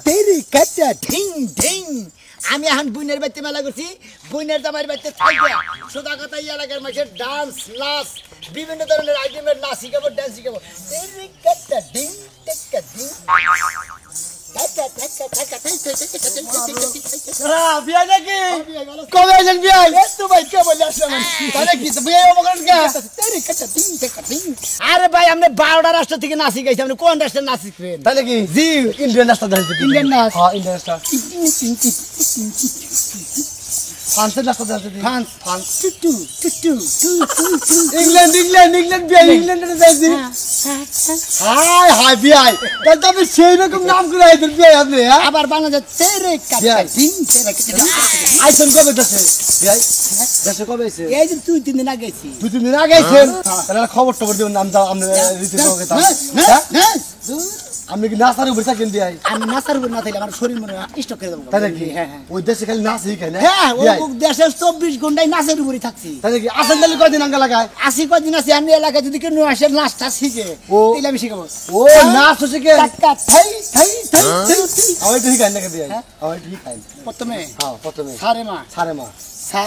তেরি কাটা ঢিং ঢিং আমি এখন বুইনের বাড়িতে মেলা করছি বুইনের জামাইয়ের বাড়িতে থাকবে সোজা কথা এই এলাকার মানুষের ডান্স নাচ বিভিন্ন ধরনের আইটেমের নাচ শিখাবো ডান্স শিখাবো তেরি কাটা ঢিং টেক্কা ঢিং বিয়া নাকি কবে আসেন বিয়া তো ভাই কে বলে আসলাম তাহলে কি তো বিয়া মগন কা আরে ভাই আমরা 12টা রাষ্ট্র থেকে নাচি গাইছি আপনি কোন রাষ্ট্রের নাচ শিখবেন তাহলে কি জি ইন্ডিয়ান নাচটা দেখাইছি ইন্ডিয়ান নাচ হ্যাঁ ইন্ডিয়ান নাচ ফ্রান্সের নাচটা দেখাইছি ফ্রান্স টু ইংল্যান্ড বিয়া ইংল্যান্ডে যাইছি হাই বিয়া তাহলে তুমি সেই রকম নাম করে আইছেন বিয়া আপনি আবার বাংলাদেশ তেরে কাটা দিন তেরে কাটা আইছেন কবে দেশে বিয়া দেশে কবে আইছে এই যে 2-3 দিন আগে আইছি 2-3 দিন আগে আইছেন তাহলে খবর দিবেন নাম দাও আমরা রীতি সঙ্গে না আমি কি নাচার উপর থাকেন দিই আমি নাচার উপর না থাকলে আমার শরীর মনে স্টক করে দেব তাই নাকি হ্যাঁ ওই দেশে খালি নাচই খায় না হ্যাঁ ওই দেশে 24 ঘন্টায় নাচের উপরই থাকছি তাই নাকি আসেন খালি কয়দিন আঙ্গা লাগায় আসি কয়দিন আছে আমি এলাকায় যদি কেউ আসে নাচটা শিখে তাহলে আমি শিখাবো ও নাচ শিখে টাকা থাই আমি ঠিক খাই না দিই আমি ঠিক খাই প্রথমে সারে মা সা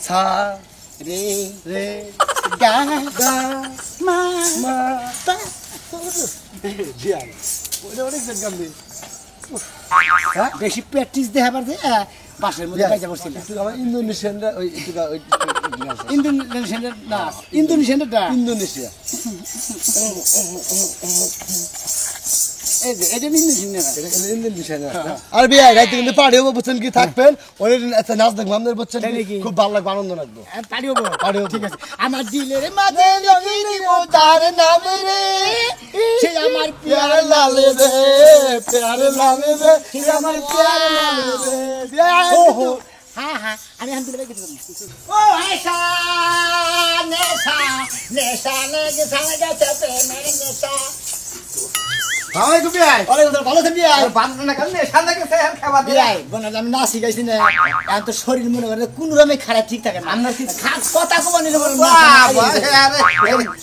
সা রে গা মা পা বেশি প্র্যাকটিস দেখাবার যে বাসের মধ্যে বাইজা করছিল ইন্দোনেশিয়ানরা ওই ইন্দোনেশিয়ানের নাচ ইন্দোনেশিয়া আর বিয়া রাইতে কিন্তু পাড়ি হবো বুঝছেন কি থাকবেন ওই একটা নাচ দেখবো আমাদের বুঝছেন খুব ভালো লাগবে আনন্দ লাগবে পাড়ি হবো ঠিক আছে আমার দিলের মাঝে তার নাম রে সে আমার প্যার লালে রে সে আমার প্যার লালে রে হ্যাঁ আমি হান দিলে গেছি ও আয়শা নেশা নেশা গেছে প্রেমের নেশা ভাই গুবি আই ভালো থাকবি আই বান্দর না কানে সাদা কে স্যার খাওয়া দি আই বনা আমি নাচি গাইছি না এখন তো শরীর মনে করে কোন রকমে খারাপ ঠিক থাকে না আমরা কি খাস কথা কো বনিলে বল বাবা আরে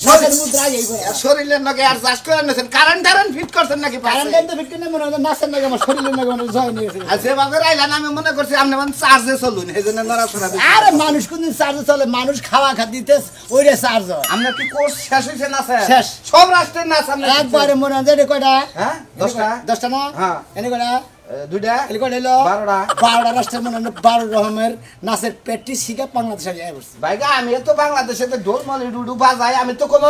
শরীর মুদ্রা এই শরীরের নগে আর চাষ করে নেছেন কারেন্ট ফিট করছেন নাকি কারেন্ট ফিট করে মনে হয় নাচেন নাকি আমার শরীরের নগে মনে জয় নিয়েছে আর যে বাবা আইলা আমি মনে করছি আপনি মানে চার্জে চলুন এইজন্য নড়াচড়া দিই আরে মানুষ কোনদিন চার্জে চলে মানুষ খাওয়া দিতে ওইরে চার্জ আমরা কি কোর্স শেষ হইছে না শেষ সব রাষ্ট্রের নাচ আমরা একবারে মনে হয় যে কয়টা হ্যাঁ 10টা না হ্যাঁ এনে কয়টা দুইটা এলে কয়টা হলো 12টা রাষ্ট্রের মনে 12 রকমের নাচের প্র্যাকটিস শিখে বাংলাদেশে যাই বসছি ভাইগা আমি তো বাংলাদেশে তো ঢোল মানে ডুডু বাজাই আমি তো কোনো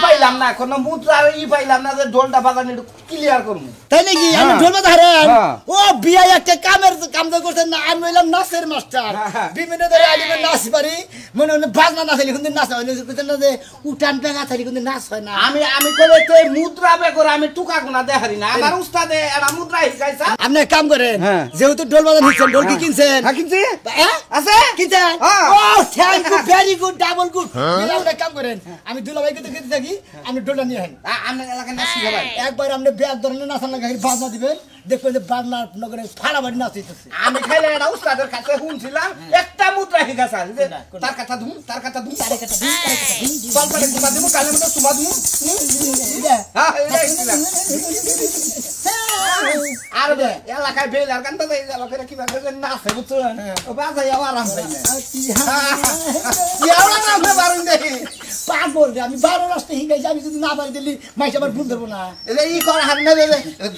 পাইলাম না কোনো মুদ্রা পাইলাম না যে ঢোলটা বাজানি ক্লিয়ার করব তাই নাকি আমি ঢোল বাজারেন ও বিয়া একটা কাম করতেন না আমি হইলাম নাচের মাস্টার বিভিন্ন ধরনের আলিমে নাচ পারি মনে হয় বাজনা না থাকলে কিন্তু নাচ হয় না কইতেন না যে উঠান পেগা থাকলে কিন্তু নাচ হয় না আমি কইলে তো মুদ্রা বেগর আমি টুকা গুনা দেখারি না আমার উস্তাদে এরা মুদ্রা শিখাইছে আপনি কাম করেন যেহেতু ঢোল বাজান শিখছেন ঢোল কি কিনছেন হ্যাঁ কিনছি আছে কিনছেন ও thank you very good double good আপনি কাম করেন আমি দুলাভাই কত কিনতে থাকি আপনি ঢোলটা নিয়ে আইন আপনি এলাকায় নাচ শিখাবেন একবার আপনি ব্যাগ ধরনের নাচান লাগা বাজনা দিবেন দেখবেন যে বাজনা নগরে ফাড়াবাড়ি নাচিতেছে আমি খাইলে এটা উস্তাদের কাছে শুনছিলাম একটা মুদ্রা শিখাছেন যে তার কথা ধুম তার কথা ধুম সলপারে কুমা দিমু কালে মতো সুমা দিমু হ্যাঁ আর বে এলাকায় বেল আর কান্তা যাই এলাকায় কি ভাবে যে নাচে বুঝছেন ও বাজাই আরাম পাই না কি আরাম না বারুন দেখি পাগল আমি 12 রাস্তা হিগাই আমি যদি না পারি দিলি মাইস আবার ভুল ধরবো না এই কর হার না রে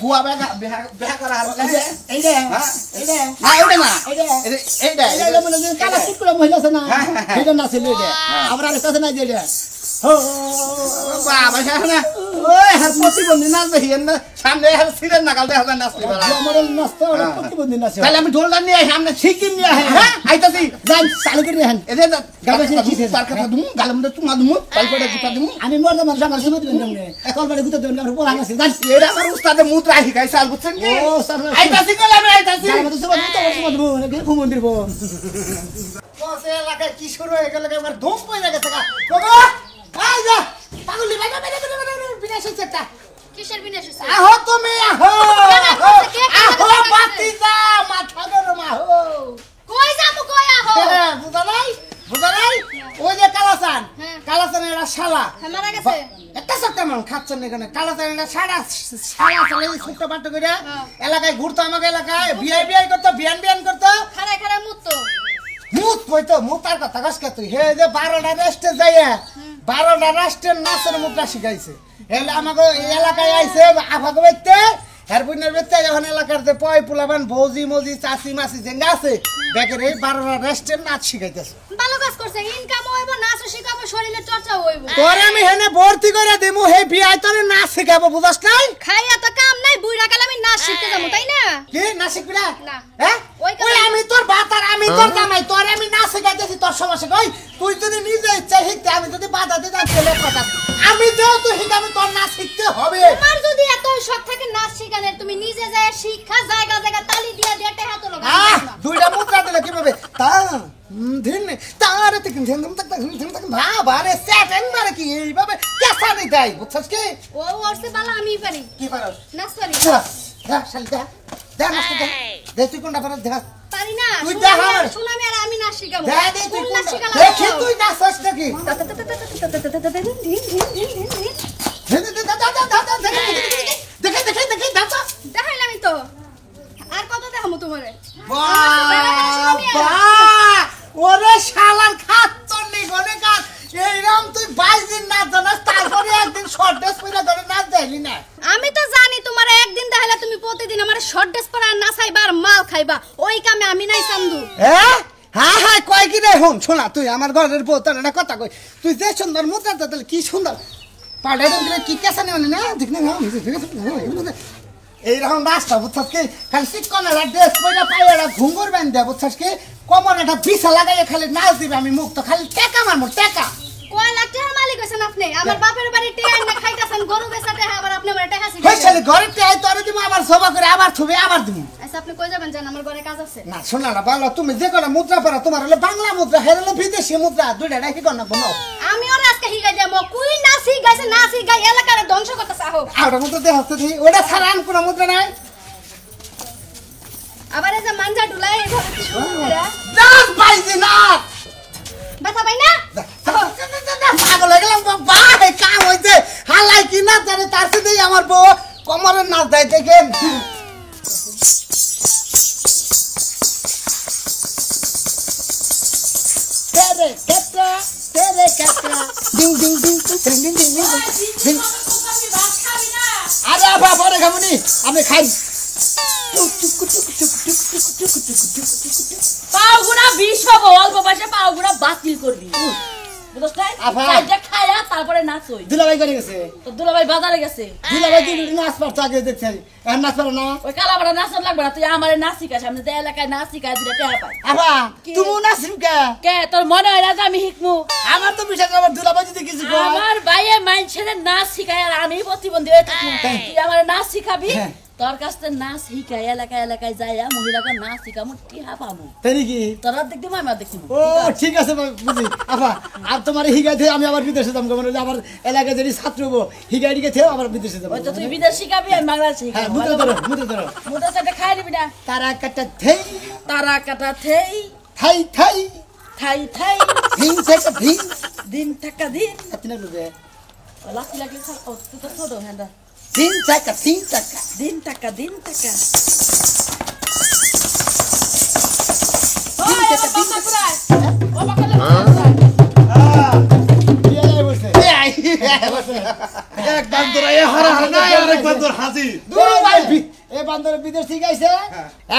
গুয়া বেহা করা হার এই রে না ওটা না এইটা মানে কালা চিকড়া মহিলা আছে না এটা নাচে লইলে আবার আর কাছে না দিয়ে ও বাবা না ওই হার প্রতিবন্ধী নাচ দেখিয়েন না সামনে হার সিরেন নাগাল দেখা যায় নাচতে পারে আমার নাচতে ওরা প্রতিবন্ধী নাচে তাহলে আমি ঢোলটা নিয়ে সামনে শিখিয়ে নিয়ে হ্যাঁ আইতাছি যাই চালু করে দেন এই যে গাবে শিখি তার কথা দুম গালে মধ্যে চুমা দুম কলপড়ে গুতা দুম আমি মরদা মানুষ আমার সময় দিবেন না কলপড়ে গুতা দেন আমার পোলা আছে যাই এরা আমার উস্তাদে মুদ্রা শিখাই চাল বুঝছেন কি ও স্যার আইতাছি কল আমি আইতাছি গালে মধ্যে চুমা দুম না বের ঘুমন দিব কোসে লাগা কি শুরু হয়ে গেল একবার ধুম পয়রা গেছে বাবা আই যা পাগলি ভাই বিনাশ হচ্ছে একটা কিসের বিনাশ হচ্ছে আহো তুমি আহো বাতিজা মাথা গরম আহো কই যাবো কই আহো বুঝা নাই ওই যে কালাসান কালাচানের শালা মারা গেছে একটা সপ্তাহ মান খাচ্ছেন এখানে কালাচানের শালা শালা চলে ছোট বাট করে এলাকায় ঘুরতো আমাকে এলাকায় বিআই করতো বিয়ান করতো খাড়া খাড়া মুতো মুত কইতো মুতার কথা কসকে তুই হে যে 12টা রেস্টে যাইয়া 12টা রেস্টের নাচের মুখটা শিখাইছে এলে আমাকে এলাকায় আইছে আফাকে বাইতে হেরবুনের বেতে এখন এলাকার যে পয় পোলাবান ভৌজি মজি চাচি মাসি যেঙ্গা আছে দেখে রে 12টা রেস্টের নাচ শিখাইতেছে ভালো কাজ করছে ইনকাম হইবো নাচ শিখাবো শরীরের চর্চা হইবো তোরে আমি হেনে ভর্তি করে দেমু হে বিয়াই তোরে নাচ শিখাবো বুঝছ নাই খাইয়া তো কাম নাই বুইড়া কালে আমি নাচ শিখতে যাবো তাই না কি নাচ শিখবি না না হ্যাঁ ওই আমি তোর বাতার আমি তোর জামাই তোরে আমি নাচ শিখাইতেছি তোর সমস্যা কই তুই যদি নিজে ইচ্ছা শিখতে আমি যদি বাধা দিতে ছেলে কথা আমি যেও তুই শিখাবি তোর নাচ শিখতে হবে তোমার যদি এত শখ থাকে নাচ শিখানের তুমি নিজে যায় শিক্ষা জায়গা জায়গা তালি দিয়া দিয়া টেহা তো লগা দুইটা মুদ্রা দিলে কিভাবে তা দিন তার থেকে ধ্যান তক ভাবা রে সেটিং মারে কি এইভাবে কেসা নেই তাই বুঝছস কি ও ওরসে বালা আমি পারি কি পারস নাচ পারি হ্যাঁ শালি দে নাচ দে তুই কোনটা পারস দেখ পারি না তুই দেখা শুনামি আর আমি নাচ শিখাবো দে তুই নাচ শিখালা দেখি তুই নাচছ নাকি দেখে দাদা দেখাইলামই তো আর কত দেখামু তোমারে বাবা ওরে শালার খাচ্ছর নি গনে কাজ এইরকম তুই 22 দিন নাচ জানাস তারপরে একদিন শর্ট ড্রেস পরে ধরে নাচ দেলি না আমি তো জানি তোমার একদিন দেখাইলে তুমি প্রতিদিন আমার শর্ট ড্রেস পরে নাচাইবা আর মাল খাইবা ওই কামে আমি নাই চান্দু হ্যাঁ হ্যাঁ হ্যাঁ কয় কি রে হন শোনা তুই আমার ঘরের বউ তোর একটা কথা কই তুই যে সুন্দর মুদ্রা তাহলে কি সুন্দর পাড়ায় দিলে কি কেসা নেওয়া না দেখ না এইরকম রাস্তা বুঝছস কি খালি চিকনের ড্রেস পরে পায়ে ঘুঙ্গুর বেঁধে দেয় বুঝছস কি কমর একটা বিছা লাগাইয়ে খালি নাচ দিবে আমি মুখ তো খালি টেকা মারবো টেকা কয় লাখ টাকার মালিক হইছেন আপনি আমার বাপের বাড়ি টিয়া না খাইতাছেন গরু বেচাতে আবার আপনি আমার টাকা শিখাই হইছে ঘরে টিয়াই তোরে দিমু আবার সবা করে আবার থুবে আবার দিমু আচ্ছা আপনি কই যাবেন জান আমার ঘরে কাজ আছে না শোনা না ভালো তুমি যে কোন মুদ্রা পড়া তোমার হলো বাংলা মুদ্রা হেরলে বিদেশি মুদ্রা দুইটা রাখি কোন না বনো আমি ওর আজকে হিগাই যাবো কুই নাচি গাইছে নাচি গাই এলাকার ধ্বংস করতে চাও আর মুদ্রা দে হচ্ছে দি ওটা সারান কোন মুদ্রা নাই আবার এই যে মানজা ঢুলাই এভাবে কি শুরু করে দাস বাইজি না বাতা ভাই না পাগল হয়ে গেলাম বাবা কাম হইছে হালাই কি না জানে তার সাথেই আমার বউ কমরের নাচ দেয় দেখেন তেরে কেটরা ডিং ডিং ডিং ডিং ডিং ডিং ডিং আরে বাবা রে খাবনি আমি খাই পাউগুড়া বিষ হবো অল্প বয়সে পাউগুড়া বাতিল করবি বুঝছ নাই কাজটা খায়া তারপরে নাচ হই দুলাভাই করে গেছে তো দুলাভাই বাজারে গেছে দুলাভাই কি নাচ পারতো আগে দেখছি আর নাচ পারে না ওই কালাবাড়া নাচ লাগবে না তুই আমারে নাচ শিখাস আমি যে এলাকায় নাচ শিখাই দিলে টেহা পাই আবা তুমি নাচিম কে কে তোর মনে হয় না যে আমি শিখমু আমার তো বিষয় আমার দুলাভাই যদি কিছু কয় আমার ভাইয়ে মাইনছেন নাচ শিখায় আর আমি প্রতিবন্ধী হয়ে থাকবো তুই আমারে নাচ শিখাবি তোর কাছ থেকে নাচ শিখাই এলাকায় এলাকায় যাইয়া মহিলাকে নাচ শিখামু টিহা পাবো তাই নাকি তোরা দেখবি আমি দেখিব ও ঠিক আছে বুঝি আপা আর তোমার হিগাই থেকে আমি আবার বিদেশে যাবো মানে আমার এলাকায় যদি ছাত্র হবো হিগাই দিকে থেকেও আবার বিদেশে যাবো ওই তো তুই বিদেশ শিখাবি আমি বাংলাদেশ হ্যাঁ শিখাবো মুদ্রা ধরো মুদ্রা চাটা খাই নিবি না তারা কাটা থেই তারা কাটা থেই থাই থাই থাই থাই ভিন থেকে ভিন দিন থাকা দিন আপনি লুবে লাকি লাগলে ও তুই তো ছোট হ্যাঁ তিন টাকা দিন টাকা দিন টাকা একবার তোরা এ হারা না আরেকবার তোর হাজি দুরো ভাই এ বান্দর বিদেশ থেকে আইছে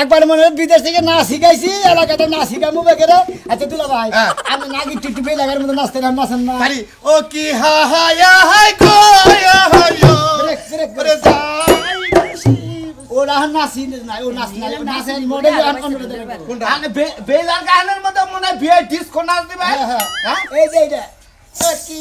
একবার মনে বিদেশ থেকে না শিখাইছি এলাকাতে না শিখামু বেকেরে আচ্ছা দুলা ভাই আমি নাগি টিপটিপে লাগার মতো নাচতে নাচেন না পারি ও কি হা হা ইয়া হাই গো ইয়া হাই ইয়া ব্রেক করে যাই ওরা নাচি না ও নাচ না নাচের মডেল কোনটা আমি বেলার গানের মধ্যে মনে হয় বিয়ে ডিস্কো নাচ দিবে হ্যাঁ এই যে এইটা কি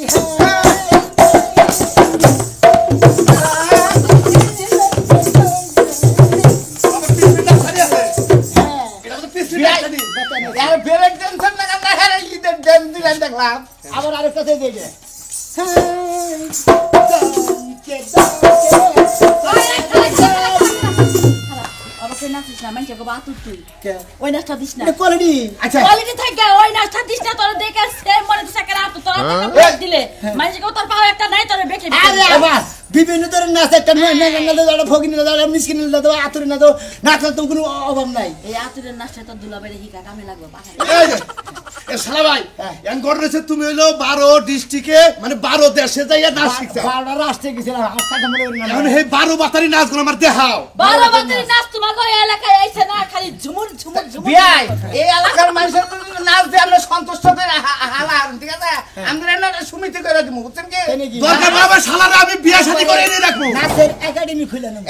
আবার আরেকটা দিয়ে দেয় না নাচিস না মানুষকে গো বাতুর তুই কে ওই নাচটা দিস না কোয়ালিটি আচ্ছা কোয়ালিটি থাকে ওই নাচটা দিস না তোর দেখে সেম মনে তো সাকেরা তো তোর দিলে মানুষকে তোর পাও একটা নাই তোর বেকে আরে বাস বিভিন্ন ধরনের নাচ একটা মেঙ্গাঙ্গা দাও ফকিনি দাও মিসকিনি দাও আতুরি না দাও নাচের তো কোনো অভাব নাই এই আতুরের নাচটা তো দুলাবের হিকা কামে লাগবে পাহাড়ে এই যে, এ শালা ভাই এন ঘটনাছে তুমি হইলো 12 ডিস্ট্রিক্টে মানে 12 দেশে যাইয়া নাচ শিখছো বারবার আসতে গেছিলাম হাসপাতাল মনে করি না এখন এই 12 বাতারি নাচগুলো আমার দেখাও 12 বছরের নাচ তোমার ওই এলাকায় আইছে না খালি ঝুমুর ঝুমুর ঝুমুর বিয়াই এই এলাকার মানুষের নাচ দিয়ে আমরা সন্তুষ্ট করে হালা ঠিক আছে আমরা একটা সমিতি করে দিব বুঝছেন কি দরকার বাবা শালারা আমি বিয়া শাদী করে এনে রাখবো নাচের একাডেমি খুলে নেব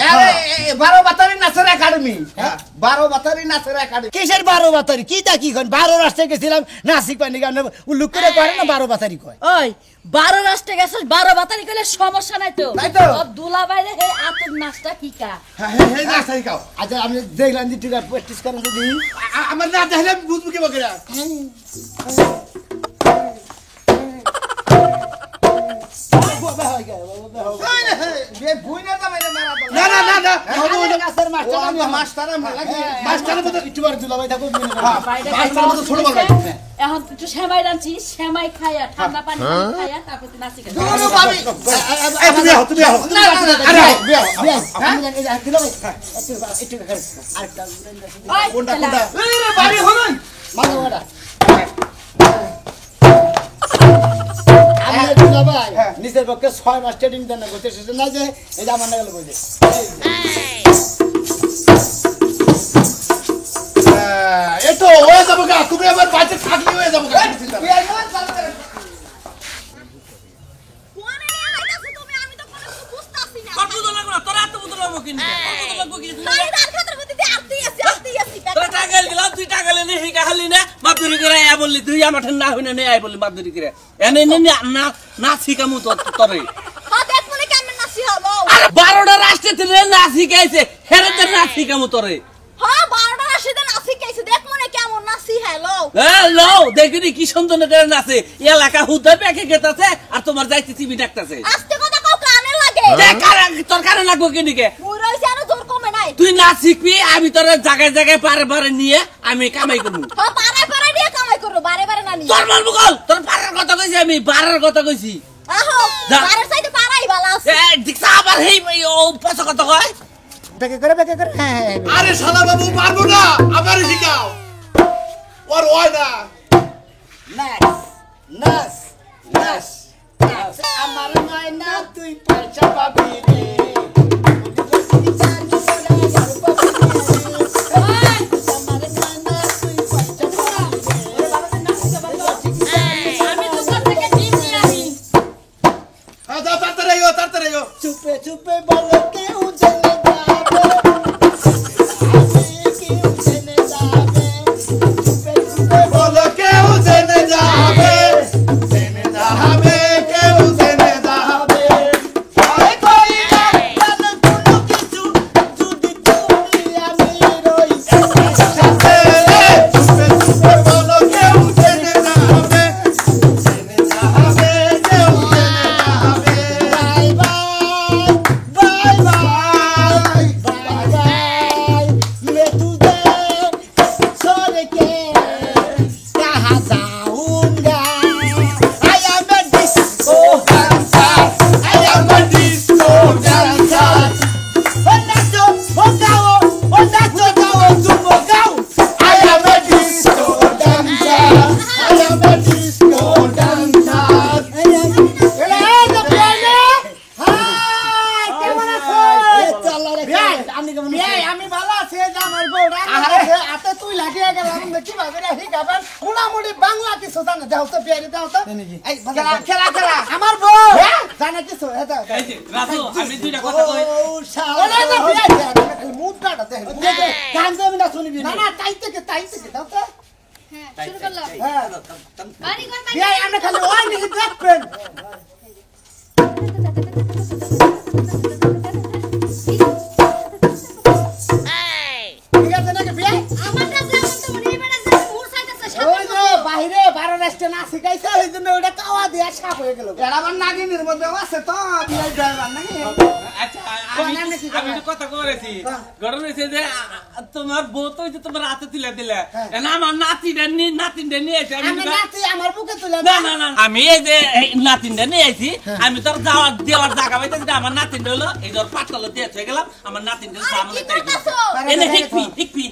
12 বাতারি নাচের একাডেমি 12 বাতারি নাচের একাডেমি কিসের 12 বাতারি কি তা কি কন 12 রাস্তায় গেছিলাম নাসিক পানি গান উল্লেখ করে করে না 12 বাতারি কয় ওই 12 রাষ্ট্রে গেছস 12 বাতারি কইলে সমস্যা নাই তো নাই তো। তোর দুলাবাইরে হে আতুর নাচটা কি কা হ্যাঁ এই নাচ শিখাও আচ্ছা আমি দেখলাম যে ঠিক আছে প্র্যাকটিস করেন যদি আমার না দেখলে আমি বুঝবো কি বকরা বাবা হয় গে বাবা বিয়ে বুই না জামাইলে মারা দাও না না না না নাচের মাস্টার আমি মাস্টার আমি লাগি মাস্টারের মতো একটু বার দুলাভাই থাকো মাস্টারের মতো ছোট বড় এখন একটু সেমাই রাঁধছি সেমাই খাইয়া ঠান্ডা পানি খাইয়া তারপর তুই নাচি খাই দুরু ভাবি এই তুমি আও না না আরে বিয়া বিয়া আমি জানি যে দুলাভাই একটু আরেকটা কোনটা কোনটা এই ভাবি হলুন মাগো ওটা আমি দুলাভাই নিজের পক্ষে 6 মাস ট্রেনিং দেন করতে শেষে না যে এই যে আমার না গেল বলে এই তো হয়ে যাবো গা তুমি আমার বাড়িতে থাকলে হয়ে যাবো গা বিয়ে না চালু করে কোনে নিয়ে আইতাছো তুমি আমি তো কোনো কিছু বুঝতাছি না কত বুঝো লাগো না তোরা এত বুঝো লাগবো কি না কত লাগবো কি না সাইদার ক্ষেত্রে গতি দিয়ে আস্তে আস্তে তোরা টাকা গেলাম তুই টাকা লেনে হিকা খালি না মাদুরি করে আয় বললি তুই আমার ঠান্ডা হইনা নে আয় বললি মাদুরি করে এনে নে না না শিখামু তোরে হ্যাঁ দেখ মনে কেমন নাচি হলো আরে 12টা রাষ্ট্রে তুই না শিখাইছে হেরেদের না শিখামু তোরে হ্যাঁ 12টা রাশিদে নাচি কেছে দেখ মনে কেমন নাচি হ্যালো হ্যালো দেখিনি কি সুন্দর করে নাচে এলাকা হুদা পেকে গেতাছে আর তোমার যাইতে টিভি ডাকতাছে আস্তে কথা কও কানে লাগে তোর কারণ লাগবো কিনিকে মুই রইছি আর জোর কমে নাই তুই না শিখবি আমি তোর জায়গায় জায়গায় পারে পারে নিয়ে আমি কামাই করবো হ্যাঁ পারে পারে দিয়ে কামাই করো বারে বারে না নি তোর মাল মুগল তোর পাড়ার কথা কইছি আমি বাড়ার কথা কইছি আহো যা। বারে সাইডে পারাই ভালো আছে দেখছা আবার হেই ও পয়সা কত কয় বেকে করে হ্যাঁ আরে শালা বাবু পারবো না আবার শিখাও ওর হয় না নাচ নাচ নাচ আমার ময়না তুই পয়সা পাবি রে আমি তো তোর থেকে টিপ নিয়ে আসি হ্যাঁ যাও তাড়াতাড়ি আইও চুপে চুপে বলো কেউ জেনে যাবে কেউ জেনে যাবে চুপে চুপে বলো কেউ জেনে যাবে কেউ জেনে যাবে ভয় করি না কেন কোনো কিছু যদি তুমি আমি রই সাথে চুপে চুপে বলো কেউ জেনে যাবে কেউ জেনে যাবে bye bye bye bye bye मैं तुझे छोड़ के कहाँ जाऊंगा I am a disco dancer I am a disco dancer oh nacho oh gao oh nacho gao tumo gao I am a disco dancer I am a disco dancer আমি ভালো আছি জামাই বউরা আরে আতে তুই লাগিয়ে গেলাম দেখি ভাবে রে হিগাবেন মোটামুটি বাংলা কিছু জানে দাও তো বিয়ারি দাও তো এই খেলা খেলা খেলা আমার বউ জানে কিছু এটা এই যে রাজু আমি দুইটা কথা কই ওরে না বিয়ারি মুদ্রাটা দেখ গান দেবে না শুনবি না না তাই থেকে দাও তো হ্যাঁ শুরু করলাম হ্যাঁ বাড়ি ঘর বাড়ি বিয়াই আমরা খালি ওই নিয়ে দেখবেন ঠিক আছে নাকি বিয়াই আমার কাছে এখন তো মনে হয় যে মুর সাইডে ওই যে বাইরে 12 রাষ্ট্রে না শিখাইছে ওই জন্য ওটা কাওয়া দিয়া সাপ হয়ে গেল এরা আবার নাগিনীর মধ্যে আছে তো বিয়াই ড্রাইভার নাকি আচ্ছা আমি তো কথা করেছি ঘটনা হয়েছে যে তোমার বউ তো যে তোমার হাতে তুলে দিলে না আমার নাতিনটা নিয়ে এসে আমি আমি নাতি আমার বুকে তুলে না না না আমি এই যে নাতিনটা নিয়ে আইছি আমি তোর দেওয়ার জায়গা পাইতেছি আমার নাতিনটা হলো এই ধর পাটকল দিয়ে চলে গেলাম আমার নাতিনটা সামনে তাই এনে হিকপি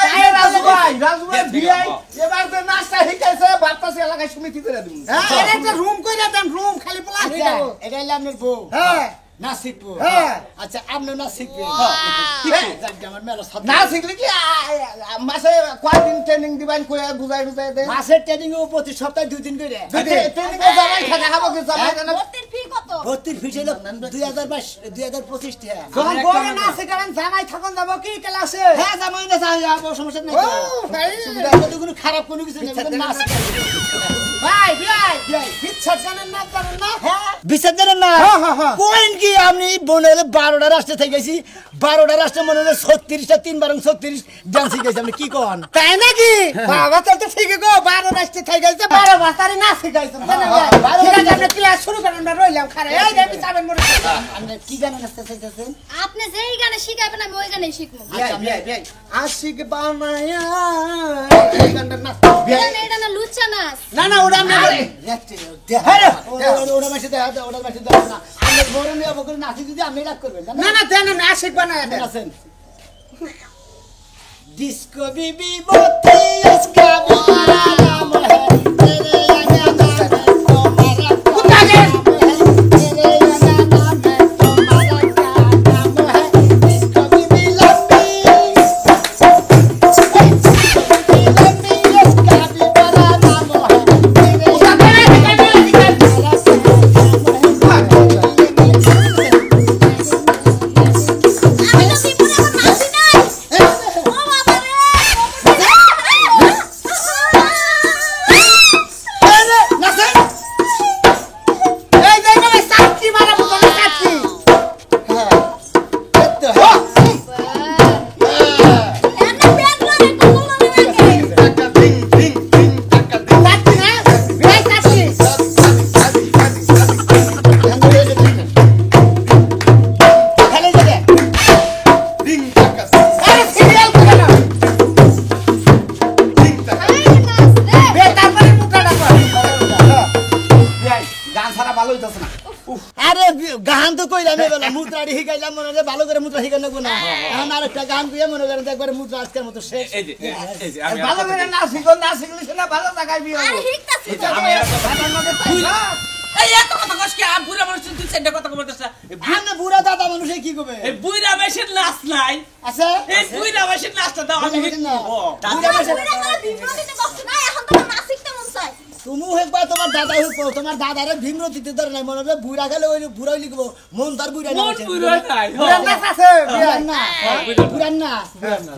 আরে রাজু ভাই বিয়াই এবার তো নাস্তা শিখাইছে বাতাসে এলাকায় সমিতি করে দিমু হ্যাঁ এর একটা রুম কইরা দেন রুম খালি প্লাস দাও এটা হলো আপনার বউ হ্যাঁ না শিখবো হ্যাঁ আচ্ছা আপনি না শিখবেন আমার মেলা না শিখলে কি মাসে কয়দিন ট্রেনিং দিবেন কই বুঝাই দে মাসের ট্রেনিং ও প্রতি সপ্তাহে 2 দিন করে ট্রেনিং এ যাবাই খানা খাবো কি যাবাই জানা ভর্তির ফি কত ভর্তির ফিস হলো 2025 টাকা যখন বলে না শিখাবেন জামাই থাকুন যাব কি ক্লাসে হ্যাঁ জামাই না চাই সমস্যা নেই ও ভাই সুবিধা তো কোনো খারাপ কোনো কিছু নেই না ভাই ভাই ইচ্ছা জানেন না হ্যাঁ বিচার দেন না হ্যাঁ। কোয়েন কি আপনি বনেলে 12টা রাষ্ট্রে থেকে গেছি 12টা রাষ্ট্রে মনে হলো 36টা 3 বারং 36 ডান্স শিখেছি আপনি কি কোন তাই নাকি বাবা তো ঠিক গো 12 রাস্তে থাই গেছে 12 বাতারে না শিখাইছেন জানেন ঠিক আছে আমরা ক্লাস শুরু করেন আমরা রইলাম খারে এই যে আমি যাবেন মনে আপনি কি গানে নাচতে চাইতেছেন আপনি যেই গানে শিখাবেন আমি ওই গানেই শিখবো ভাই আশিক বানায়া এই গানটা না এটা না লুচ্চা নাচ না না ওটা আমরা ওটা মাসে দেখা ওটা মাসে দেখা না আমরা বড় নিয়ে বকরে নাচি যদি আপনি রাগ করবেন না না দেন না আশিক বানায়া দেন আছেন ডিস্কো বিবি বতি ইসকা বোরা নাম है तेरे यहाँ नाम है तुम्हारा कुत्ता के तेरे यहाँ नाम है तुम्हारा क्या नाम है डिस्को बिबी लंबी इसका भी बड़ा नाम है तेरे আমি তো বিপুল এখন নাচি নাই ও বাবা রে এই যে গলে সাক্ষী মারা বলে সাক্ষী এমন ব্যাগ লয়ে কবল লাগে সাক্ষী না এই সাক্ষী খেলে যাবে আরে সিরিয়াল করে না বে তারপরে মুখটা কর গান ছাড়া ভালো হইতাছে না আরে গান তো কইলাম এবেলা মুদ্রাড়ি শিখাইলাম মনে হয় ভালো করে মুদ্রা শিখাই নেবো না এখন আরেকটা গান দিয়ে মনে করেন যে একবারে মুদ্রা আজকের মতো শেষ এই যে আমি ভালো করে না শিখো না শিখলে সেটা ভালো জায়গায় বিয়ে আরে হবে হিকতাছি তো আমি ভালোর মধ্যে তাই না? এই এত কথা কস কি আম বুড়া মানুষ তুই সেটা কথা বলতেছ আপনি বুড়া দাদা মানুষে কি করবে এই বুড়া মাসের নাচ নাই আছে এই বুড়া মাসের নাচটা দাও আমি না। বুড়া করে বিপ্লবীতে বসছ না এখন তো নাচ শিখতে মন চায় তুমি হোক বা তোমার দাদা হোক তোমার দাদারে ভিন্ন দিতে ধরে নাই মনে হবে বুড়া গেলে ওই বুড়াই লিখবো মন তার বুড়া মন বুড়া নাই পুরান নাচ আছে বুড়ান না হ্যাঁ, বুড়ান না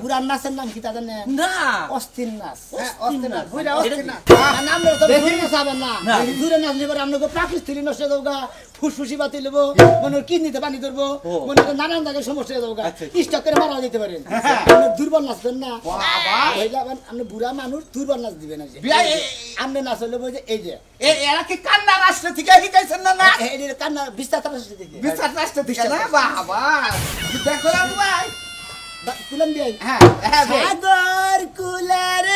বুড়ান নাচের নাম কি তাদের নাম না অস্থির নাচ হ্যাঁ অস্থির না বুইরা অস্থির না আর নাম তো দূরে নাচাবেন না দূরে নাচলে পরে আপনাকে প্রাকৃতিক নষ্ট হয়ে যাবো ফুসফুসি বাতি নেবো মনে কিডনিতে পানি ধরবো মনে করেন নানান জায়গায় সমস্যা হয়ে যাবো স্টক করে মারা যেতে পারেন আপনি দুর্বল নাচবেন না হইলে আপনি বুড়া মানুষ দুর্বল নাচ দিবেন না বিয়া আপনি নাচ হলে বই যে এই যে এরা কি কান্না রাষ্ট্র থেকে শিখাইছেন না না এই কান্না বিস্তার রাষ্ট্র থেকে বিচার রাষ্ট্র থেকে না বাবা দেখো না ভাই তুলেন দিয়ে হ্যাঁ হ্যাঁ ভাই। সাগর কুলার